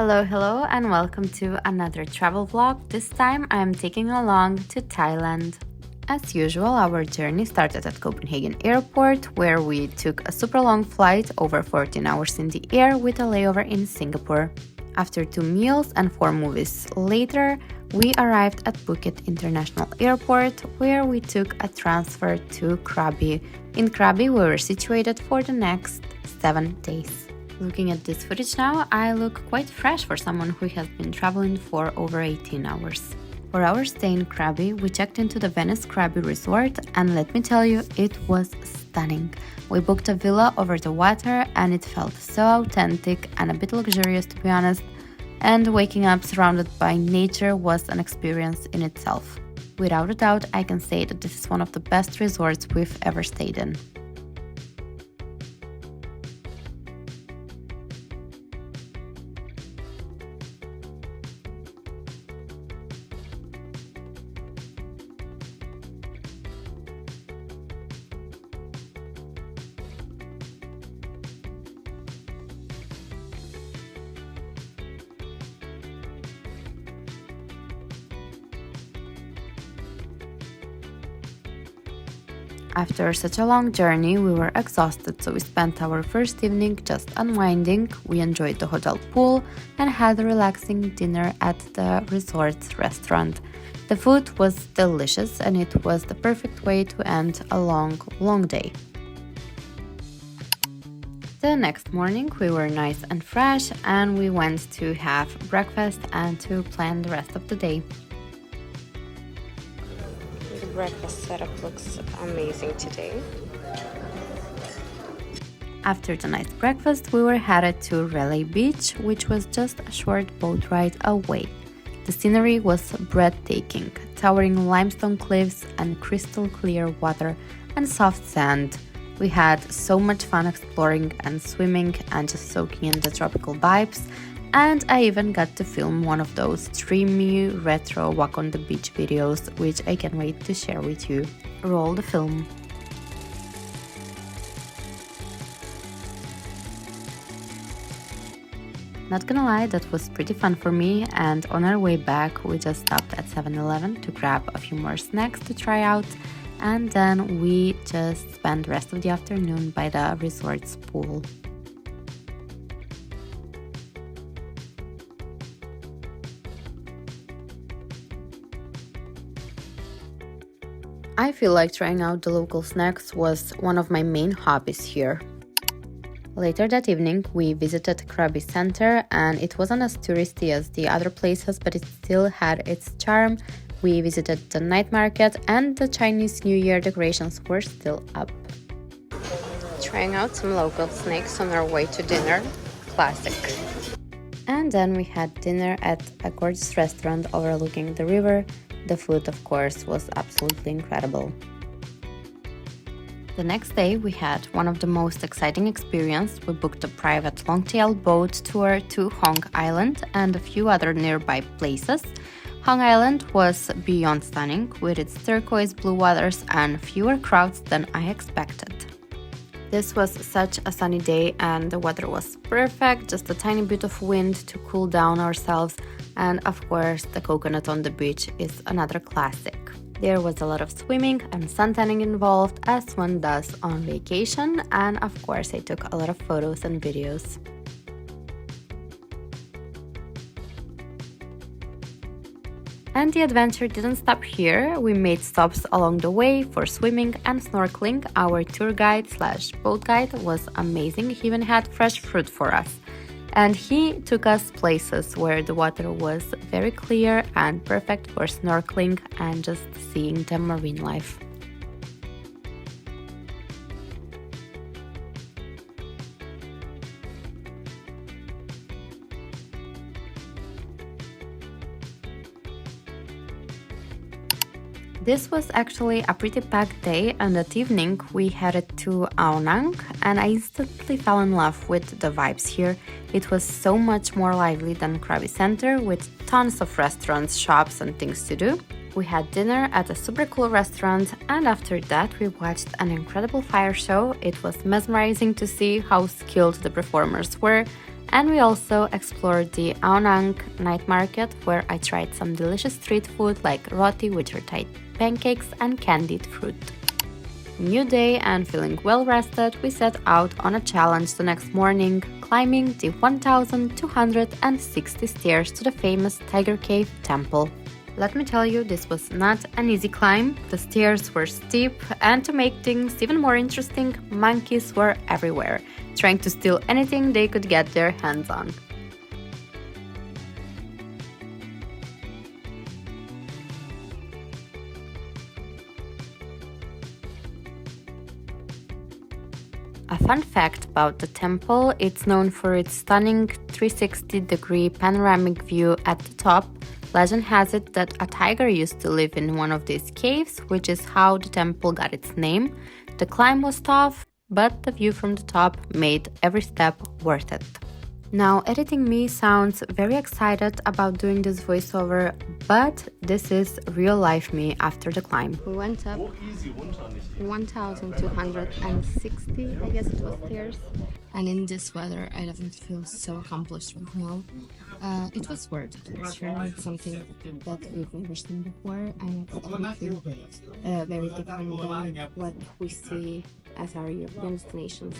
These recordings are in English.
Hello, and welcome to another travel vlog. This time I am taking along to Thailand. As usual, our journey started at Copenhagen Airport, where we took a super long flight over 14 hours in the air with a layover in Singapore. After 2 meals and 4 movies later, we arrived at Phuket International Airport, where we took a transfer to Krabi. In Krabi, we were situated for the next 7 days. Looking at this footage now, I look quite fresh for someone who has been traveling for over 18 hours. For our stay in Krabi, we checked into the Venice Krabi Resort, and let me tell you, it was stunning. We booked a villa over the water and it felt so authentic and a bit luxurious, to be honest, and waking up surrounded by nature was an experience in itself. Without a doubt, I can say that this is one of the best resorts we've ever stayed in. After such a long journey, we were exhausted, so we spent our first evening just unwinding. We enjoyed the hotel pool and had a relaxing dinner at the resort's restaurant. The food was delicious and it was the perfect way to end a long day. The next morning we were nice and fresh and we went to have breakfast and to plan the rest of the day. The breakfast setup looks amazing today. After the nice breakfast, we were headed to Railay Beach, which was just a short boat ride away. The scenery was breathtaking, towering limestone cliffs and crystal clear water and soft sand. We had so much fun exploring and swimming and just soaking in the tropical vibes. And I even got to film one of those dreamy retro walk on the beach videos, which I can't wait to share with you. Roll the film. Not gonna lie, that was pretty fun for me, and on our way back we just stopped at 7-Eleven to grab a few more snacks to try out, and then we just spent the rest of the afternoon by the resort's pool. I feel like trying out the local snacks was one of my main hobbies here. Later that evening, we visited Krabi Center, and it wasn't as touristy as the other places, but it still had its charm. We visited the night market and the Chinese New Year decorations were still up. Trying out some local snacks on our way to dinner. Classic. And then we had dinner at a gorgeous restaurant overlooking the river. The food, of course, was absolutely incredible. The next day, we had one of the most exciting experiences. We booked a private long-tail boat tour to Hong Island and a few other nearby places. Hong Island was beyond stunning, with its turquoise blue waters and fewer crowds than I expected. This was such a sunny day and the weather was perfect, just a tiny bit of wind to cool down ourselves, and of course the coconut on the beach is another classic. There was a lot of swimming and suntanning involved, as one does on vacation, and of course I took a lot of photos and videos. And the adventure didn't stop here. We made stops along the way for swimming and snorkeling. Our tour guide / boat guide was amazing. He even had fresh fruit for us. And he took us places where the water was very clear and perfect for snorkeling and just seeing the marine life. This was actually a pretty packed day, and that evening we headed to Ao Nang, and I instantly fell in love with the vibes here. It was so much more lively than Krabi Center, with tons of restaurants, shops and things to do. We had dinner at a super cool restaurant, and after that we watched an incredible fire show. It was mesmerizing to see how skilled the performers were, And we also explored the Aonang night market, where I tried some delicious street food like roti, which are Thai pancakes, and candied fruit. New day, and feeling well rested, we set out on a challenge the next morning, climbing the 1,260 stairs to the famous Tiger Cave temple. Let me tell you, this was not an easy climb. The stairs were steep, and to make things even more interesting, monkeys were everywhere, trying to steal anything they could get their hands on. A fun fact about the temple, it's known for its stunning 360-degree panoramic view at the top. Legend has it that a tiger used to live in one of these caves, which is how the temple got its name. The climb was tough, but the view from the top made every step worth it. Now, editing me sounds very excited about doing this voiceover, but this is real life me after the climb. We went up 1,260, I guess it was stairs. And in this weather, I definitely feel so accomplished right now. It was worth it. It's surely something that we've never seen before, and it's definitely very different than what we see as our European destinations.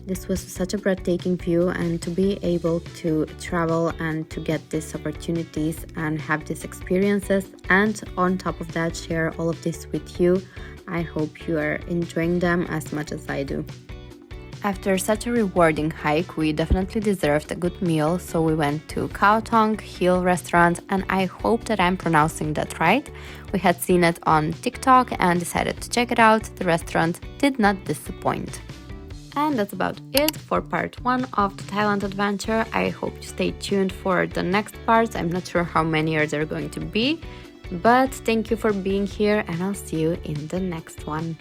This was such a breathtaking view, and to be able to travel and to get these opportunities and have these experiences, and on top of that share all of this with you, I hope you are enjoying them as much as I do. After such a rewarding hike, we definitely deserved a good meal, so we went to Khao Thong Hill restaurant, and I hope that I'm pronouncing that right. We had seen it on TikTok and decided to check it out. The restaurant did not disappoint. And that's about it for part 1 of the Thailand adventure. I hope you stay tuned for the next parts. I'm not sure how many are there going to be, but thank you for being here, and I'll see you in the next one.